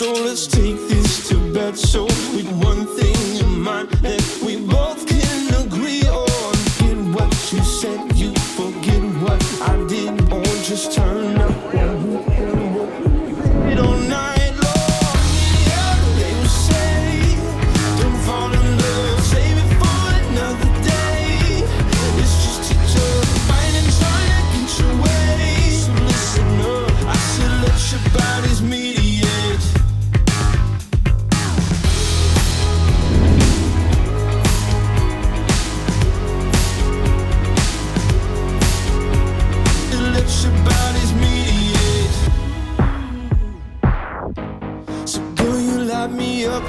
So let's take this to bed. So with one thing in mind that we both can agree on. Forget what you said, you forget what I did, or just turn up it all night long. Yeah, they will say, don't fall in love, save it for another day. It's just each other fighting, trying to get your way. So listen up, I said let your bodies mediate. Let your bodies mediate. So girl, you light me up.